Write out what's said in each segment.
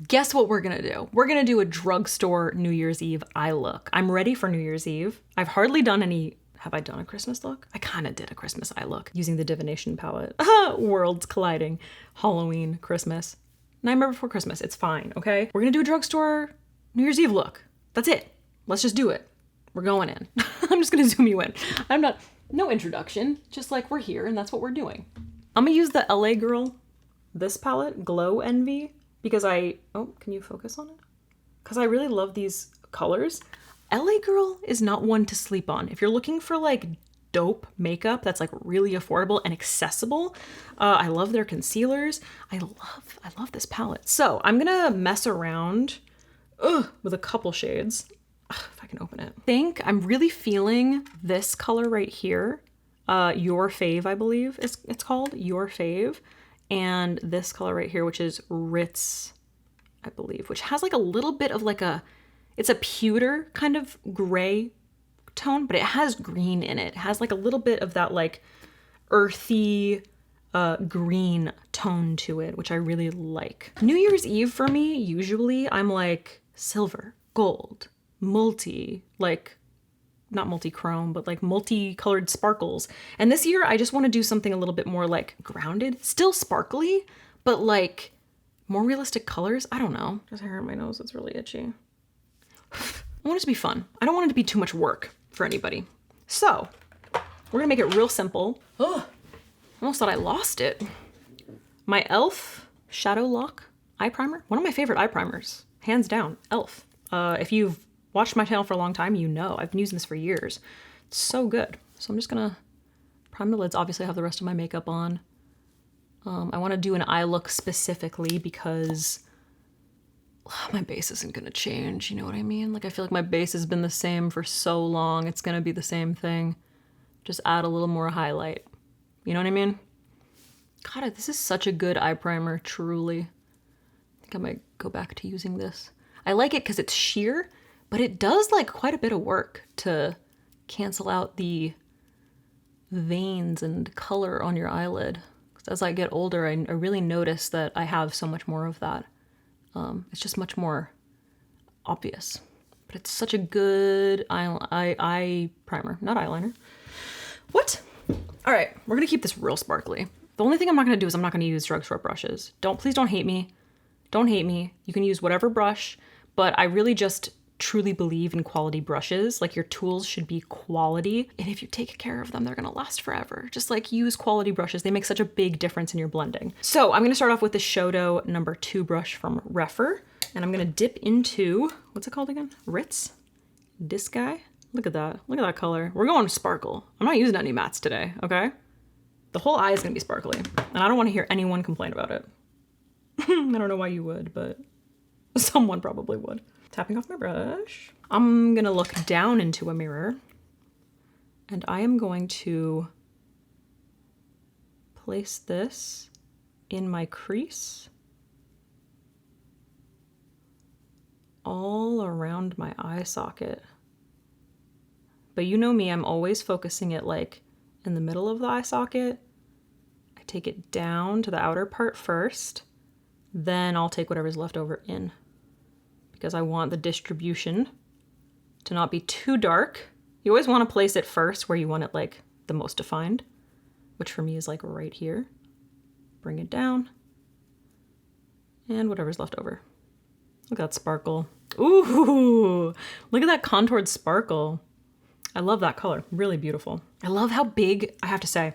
guess what we're gonna do? We're gonna do a drugstore New Year's Eve eye look. I'm ready for New Year's Eve. I've hardly done any, have I done a Christmas look? I kind of did a Christmas eye look using the divination palette. Worlds colliding. Halloween, Christmas, Nightmare Before Christmas. It's fine, okay? We're gonna do a drugstore New Year's Eve look. That's it. Let's just do it. We're going in. I'm just gonna zoom you in. No introduction, just like we're here and that's what we're doing. I'm gonna use the LA Girl, this palette, Glow Envy, because oh, can you focus on it? Because I really love these colors. LA Girl is not one to sleep on. If you're looking for like dope makeup that's like really affordable and accessible, I love their concealers. I love this palette. So I'm gonna mess around with a couple shades. If I can open it. I'm really feeling this color right here. Your Fave, I believe it's called, Your Fave. And this color right here, which is Ritz, I believe, which has like a little bit of like it's a pewter kind of gray tone, but it has green in it. It has like a little bit of that like earthy green tone to it, which I really like. New Year's Eve for me, usually I'm like silver, gold, like not multi-chrome, but like multicolored sparkles. And this year I just want to do something a little bit more like grounded, still sparkly, but like more realistic colors. I don't know. There's hair in my nose. It's really itchy. I want it to be fun. I don't want it to be too much work for anybody. So we're gonna make it real simple. Oh, almost thought I lost it. My e.l.f. Shadow Lock eye primer. One of my favorite eye primers, hands down, e.l.f. If you've watched my channel for a long time, you know I've been using this for years. It's so good. So I'm just gonna prime the lids. Obviously I have the rest of my makeup on. I wanna do an eye look specifically because my base isn't gonna change, you know what I mean? Like I feel like my base has been the same for so long, it's gonna be the same thing. Just add a little more highlight. You know what I mean? God, this is such a good eye primer, truly. I think I might go back to using this. I like it because it's sheer, but it does like quite a bit of work to cancel out the veins and color on your eyelid. As I get older, I really notice that I have so much more of that. It's just much more obvious, but it's such a good eye primer, not eyeliner. What? All right, we're gonna keep this real sparkly. The only thing I'm not gonna do is I'm not gonna use drugstore brushes. Please don't hate me. Don't hate me. You can use whatever brush, but I really just truly believe in quality brushes. Like your tools should be quality. And if you take care of them, they're gonna last forever. Just like use quality brushes. They make such a big difference in your blending. So I'm gonna start off with the Shodo number 2 brush from Refer. And I'm gonna dip into, what's it called again? Ritz? This guy? Look at that. Look at that color. We're going sparkle. I'm not using any mattes today, okay? The whole eye is gonna be sparkly. And I don't wanna hear anyone complain about it. I don't know why you would, but someone probably would. Tapping off my brush. I'm gonna look down into a mirror and I am going to place this in my crease all around my eye socket. But you know me, I'm always focusing it like in the middle of the eye socket. I take it down to the outer part first, then I'll take whatever's left over in, because I want the distribution to not be too dark. You always want to place it first where you want it like the most defined, which for me is like right here. Bring it down and whatever's left over. Look at that sparkle. Ooh, look at that contoured sparkle. I love that color, really beautiful. I love how big, I have to say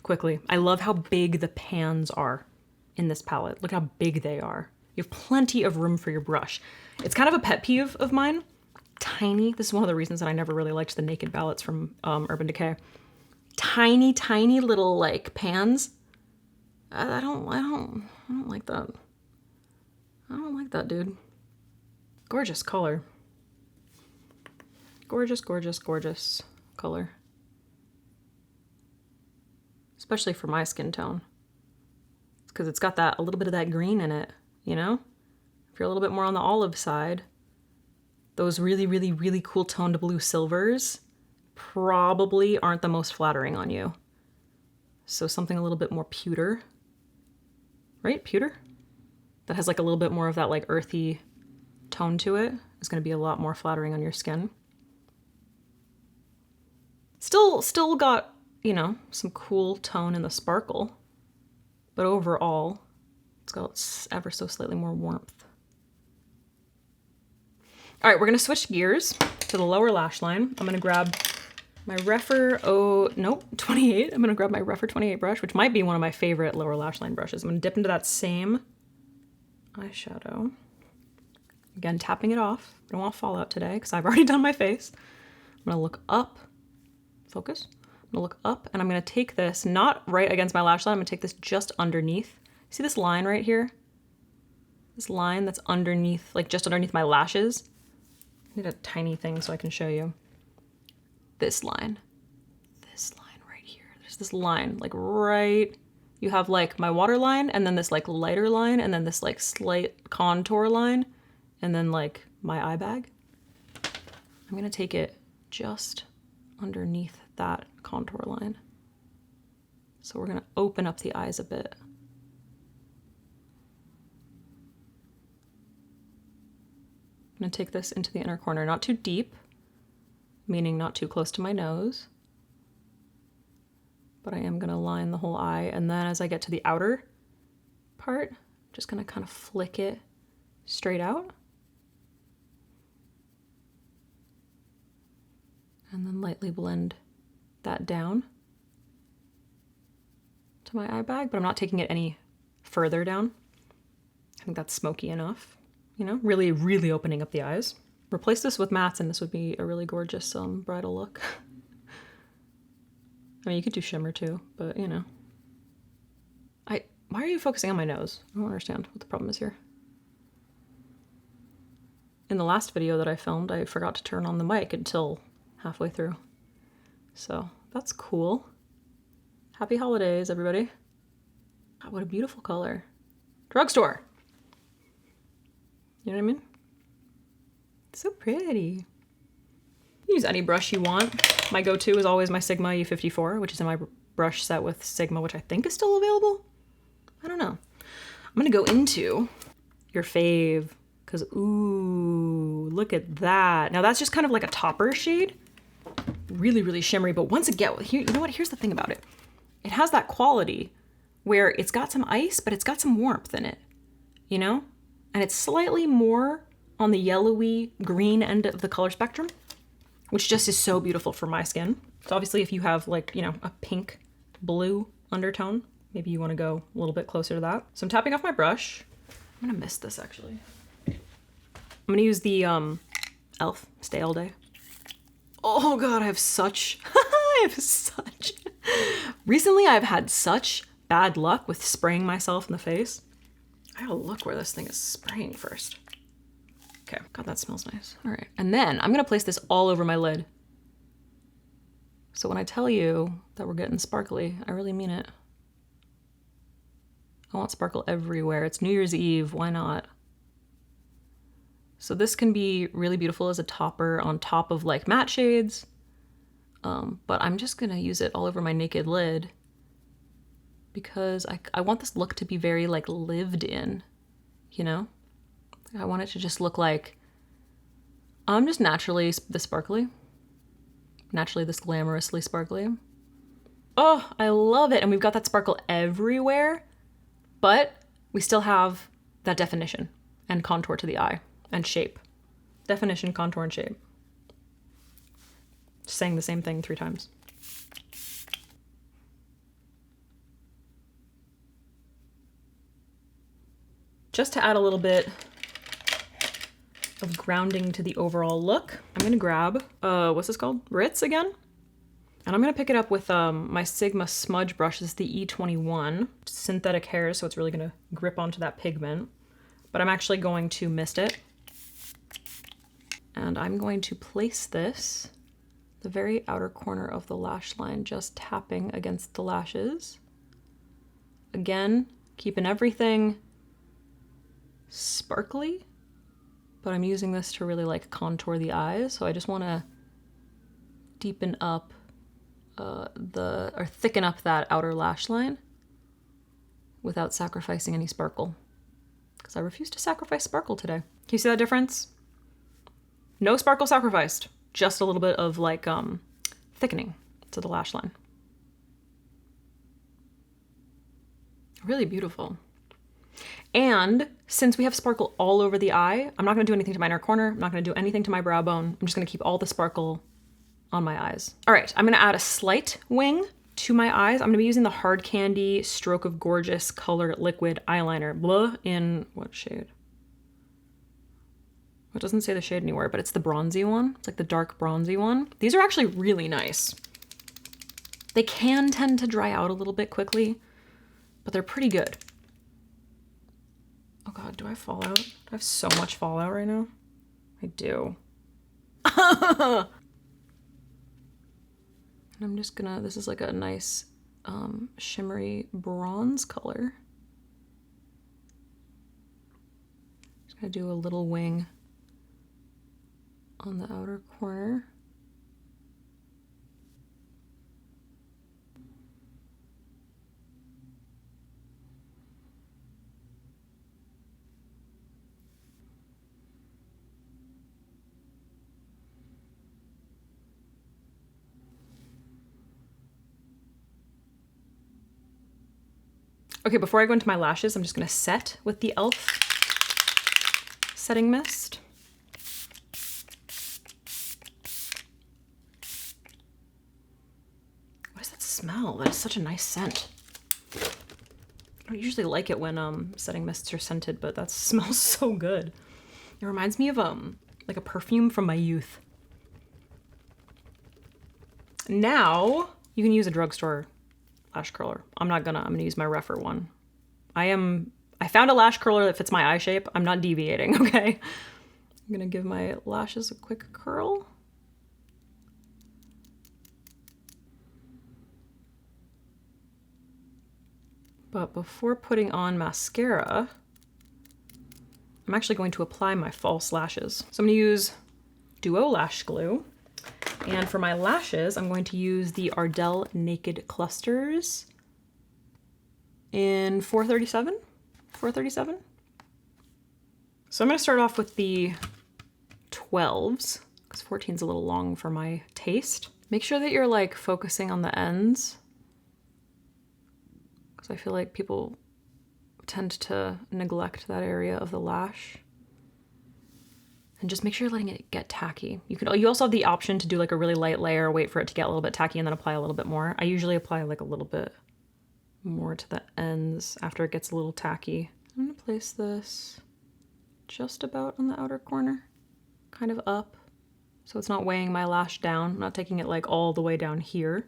quickly, I love how big the pans are in this palette. Look how big they are. You have plenty of room for your brush. It's kind of a pet peeve of mine. Tiny, this is one of the reasons that I never really liked the Naked palettes from Urban Decay. Tiny, tiny little like pans. I don't like that. I don't like that, dude. Gorgeous color. Gorgeous, gorgeous, gorgeous color. Especially for my skin tone. It's because it's got that, a little bit of that green in it, you know? If you're a little bit more on the olive side, those really, really, really cool toned blue silvers probably aren't the most flattering on you. So something a little bit more pewter, right? Pewter? that has like a little bit more of that like earthy tone to it is going to be a lot more flattering on your skin. Still got, you know, some cool tone in the sparkle, but overall it's got ever so slightly more warmth. All right, we're gonna switch gears to the lower lash line. I'm gonna grab my Refer 28. I'm gonna grab my Refer 28 brush, which might be one of my favorite lower lash line brushes. I'm gonna dip into that same eyeshadow. Again, tapping it off. I don't want fallout today because I've already done my face. I'm gonna look up, focus. I'm gonna look up and I'm gonna take this, not right against my lash line, I'm gonna take this just underneath. See this line right here? This line that's underneath, like just underneath my lashes. I need a tiny thing so I can show you. This line right here. There's this line, like right, you have like my waterline and then this like lighter line and then this like slight contour line and then like my eye bag. I'm gonna take it just underneath that contour line. So we're gonna open up the eyes a bit. I'm gonna take this into the inner corner, not too deep, meaning not too close to my nose, but I am gonna line the whole eye. And then as I get to the outer part, I'm just gonna kind of flick it straight out. And then lightly blend that down to my eye bag, but I'm not taking it any further down. I think that's smoky enough, you know, really, really opening up the eyes. Replace this with mattes and this would be a really gorgeous bridal look. I mean, you could do shimmer too, but you know. Why are you focusing on my nose? I don't understand what the problem is here. In the last video that I filmed, I forgot to turn on the mic until halfway through. So that's cool. Happy holidays, everybody. God, what a beautiful color. Drugstore. You know what I mean? It's so pretty. Use any brush you want. My go-to is always my Sigma E54, which is in my brush set with Sigma, which I think is still available. I don't know. I'm gonna go into your fave, because ooh, look at that. Now that's just kind of like a topper shade. Really, really shimmery, but once again, here, you know what? Here's the thing about it. It has that quality where it's got some ice, but it's got some warmth in it, you know? And it's slightly more on the yellowy green end of the color spectrum, which just is so beautiful for my skin. So obviously if you have like, you know, a pink blue undertone, maybe you want to go a little bit closer to that. So I'm tapping off my brush. I'm gonna miss this actually. I'm gonna use the e.l.f. Stay All Day. Oh God, I have such, recently I've had such bad luck with spraying myself in the face. I gotta look where this thing is spraying first. Okay, God, that smells nice. All right, and then I'm gonna place this all over my lid. So when I tell you that we're getting sparkly, I really mean it. I want sparkle everywhere. It's New Year's Eve, why not? So this can be really beautiful as a topper on top of like matte shades, but I'm just gonna use it all over my naked lid because I want this look to be very like lived in, you know? I want it to just look like I'm just naturally this sparkly, naturally this glamorously sparkly. Oh, I love it. And we've got that sparkle everywhere, but we still have that definition and contour to the eye and shape. Definition, contour, and shape. Just saying the same thing 3 times. Just to add a little bit of grounding to the overall look, I'm gonna grab, what's this called? Ritz again? And I'm gonna pick it up with my Sigma smudge brush. This is the E21. Synthetic hair, so it's really gonna grip onto that pigment. But I'm actually going to mist it. And I'm going to place this the very outer corner of the lash line, just tapping against the lashes. Again, keeping everything sparkly, but I'm using this to really like contour the eyes. So I just want to deepen up or thicken up that outer lash line without sacrificing any sparkle. because I refuse to sacrifice sparkle today. Can you see that difference? No sparkle sacrificed, just a little bit of like thickening to the lash line. Really beautiful. And since we have sparkle all over the eye, I'm not gonna do anything to my inner corner. I'm not gonna do anything to my brow bone. I'm just gonna keep all the sparkle on my eyes. All right, I'm gonna add a slight wing to my eyes. I'm gonna be using the Hard Candy Stroke of Gorgeous Color Liquid Eyeliner. Blah, in what shade? It doesn't say the shade anywhere, but it's the bronzy one. It's like the dark bronzy one. These are actually really nice. They can tend to dry out a little bit quickly, but they're pretty good. Oh God, do I fall out? Do I have so much fallout right now? I do. And I'm just gonna, this is like a nice shimmery bronze color. Just gonna do a little wing on the outer corner. Okay, before I go into my lashes, I'm just gonna set with the e.l.f. setting mist. What does that smell? That is such a nice scent. I don't usually like it when setting mists are scented, but that smells so good. It reminds me of like a perfume from my youth. Now you can use a drugstore lash curler. I'm gonna use my Refer one. I found a lash curler that fits my eye shape. I'm not deviating, okay? I'm gonna give my lashes a quick curl. But before putting on mascara, I'm actually going to apply my false lashes. So I'm gonna use Duo Lash Glue. And for my lashes, I'm going to use the Ardell Naked Clusters in 437. 437. So I'm going to start off with the 12s, because 14 is a little long for my taste. Make sure that you're like focusing on the ends, because I feel like people tend to neglect that area of the lash. And just make sure you're letting it get tacky. You also have the option to do like a really light layer, wait for it to get a little bit tacky, and then apply a little bit more. I usually apply like a little bit more to the ends after it gets a little tacky. I'm gonna place this just about on the outer corner, kind of up, so it's not weighing my lash down. I'm not taking it like all the way down here.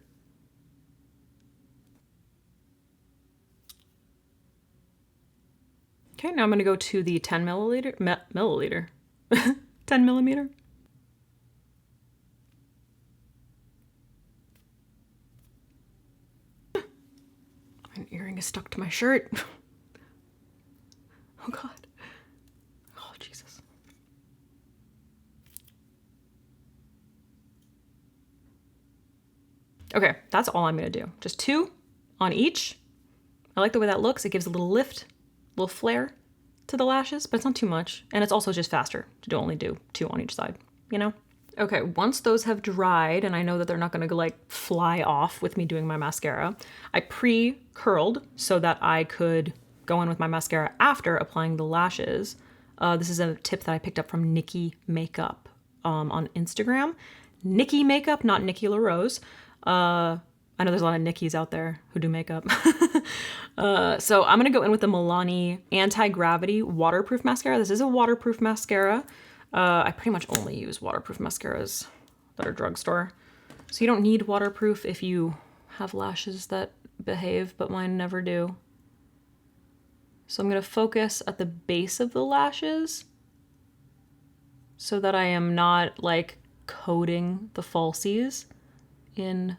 Okay, now I'm gonna go to the 10 milliliter. 10 millimeter. An earring is stuck to my shirt. Oh God. Oh Jesus. Okay, that's all I'm gonna do. Just 2 on each. I like the way that looks. It gives a little lift, a little flare to the lashes, but it's not too much. And it's also just faster to only do 2 on each side, you know? Okay, once those have dried, and I know that they're not gonna like fly off with me doing my mascara, I pre-curled so that I could go in with my mascara after applying the lashes. This is a tip that I picked up from Nikki Makeup on Instagram. Nikki Makeup, not Nikki LaRose. I know there's a lot of Nikki's out there who do makeup. So I'm gonna go in with the Milani Anti-Gravity Waterproof Mascara. This is a waterproof mascara. I pretty much only use waterproof mascaras that are drugstore. So you don't need waterproof if you have lashes that behave, but mine never do. So I'm gonna focus at the base of the lashes so that I am not like coating the falsies in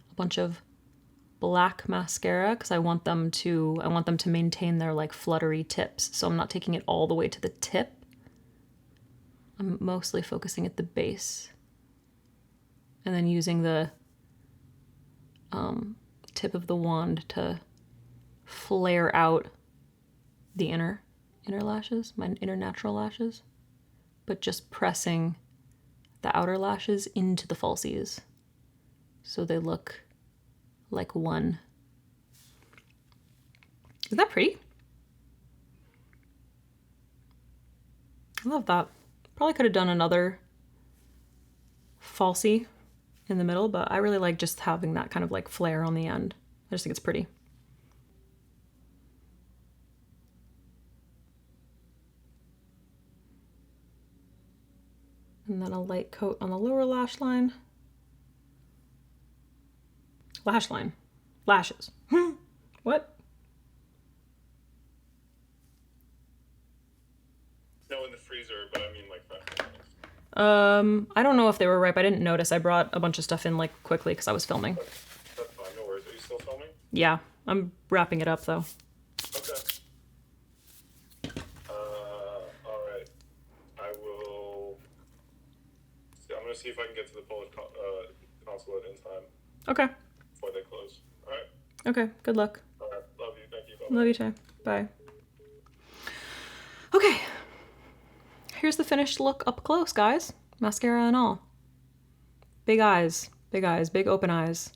a bunch of black mascara, because I want them to maintain their like fluttery tips. So I'm not taking it all the way to the tip. I'm mostly focusing at the base and then using the tip of the wand to flare out the inner inner lashes, my inner natural lashes, but just pressing the outer lashes into the falsies so they look like one. Isn't that pretty? I love that. Probably could have done another falsie in the middle, but I really like just having that kind of like flare on the end. I just think it's pretty. And then a light coat on the lower lash line. Lash line. Lashes. What? No, in the freezer, but I mean like fresh. I don't know if they were ripe. I didn't notice. I brought a bunch of stuff in like quickly because I was filming. That's fine, no worries. Are you still filming? Yeah, I'm wrapping it up though. Okay. Alright. I will... I'm gonna see if I can get to the Polish consulate in time. Okay. Before they close. Alright? Okay, good luck. Alright, love you, thank you, bye-bye. Love you too. Bye. Okay. Here's the finished look up close, guys. Mascara and all. Big eyes, big open eyes.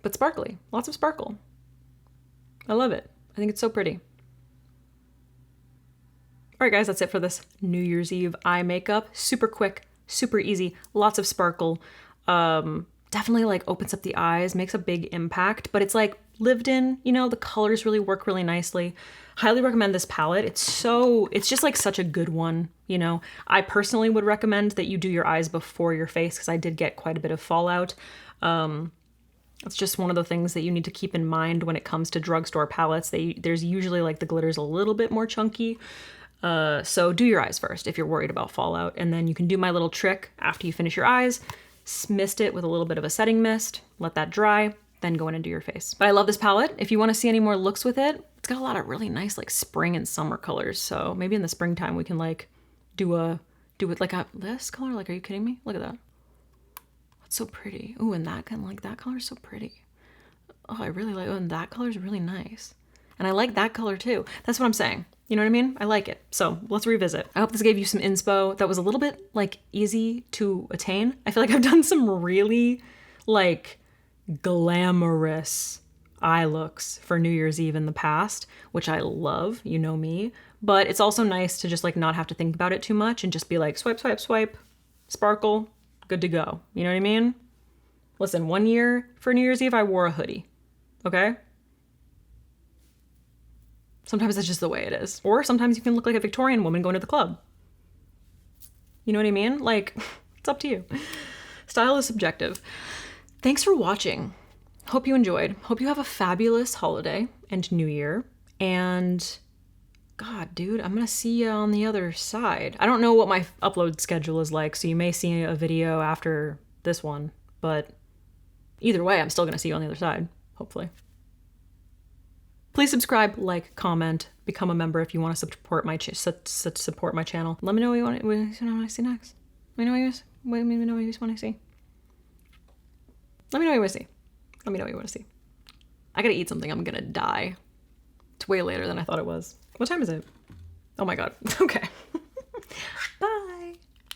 But sparkly, lots of sparkle. I love it. I think it's so pretty. All right, guys, that's it for this New Year's Eve eye makeup. Super quick, super easy, lots of sparkle. Definitely like opens up the eyes, makes a big impact, but it's like lived in, you know, the colors really work really nicely. Highly recommend this palette. It's just like such a good one, you know. I personally would recommend that you do your eyes before your face because I did get quite a bit of fallout. It's just one of the things that you need to keep in mind when it comes to drugstore palettes. There's usually like the glitter's a little bit more chunky. So do your eyes first if you're worried about fallout. And then you can do my little trick after you finish your eyes. Mist it with a little bit of a setting mist. Let that dry. Then go in and do your face. But I love this palette. If you want to see any more looks with it, it's got a lot of really nice like spring and summer colors. So maybe in the springtime we can like do it like this color. Like, are you kidding me? Look at that. That's so pretty. Ooh, and that color is so pretty. Oh, I really like, oh, and that color is really nice. And I like that color too. That's what I'm saying. You know what I mean? I like it. So let's revisit. I hope this gave you some inspo that was a little bit like easy to attain. I feel like I've done some really like glamorous eye looks for New Year's Eve in the past, which I love, you know me, but it's also nice to just like not have to think about it too much and just be like swipe, swipe, swipe, sparkle, good to go. You know what I mean? Listen, one year for New Year's Eve, I wore a hoodie, okay? Sometimes that's just the way it is. Or sometimes you can look like a Victorian woman going to the club. You know what I mean? Like, it's up to you. Style is subjective. Thanks for watching. Hope you enjoyed. Hope you have a fabulous holiday and New Year. And God, dude, I'm gonna see you on the other side. I don't know what my upload schedule is like, so you may see a video after this one, but either way, I'm still gonna see you on the other side, hopefully. Please subscribe, like, comment, become a member if you want to support my support my channel. Let me know what you want to see next. Let me know what you want to see. Let me know what you want to see. Let me know what you want to see. I gotta eat something. I'm gonna die. It's way later than I thought it was. What time is it? Oh my God. Okay.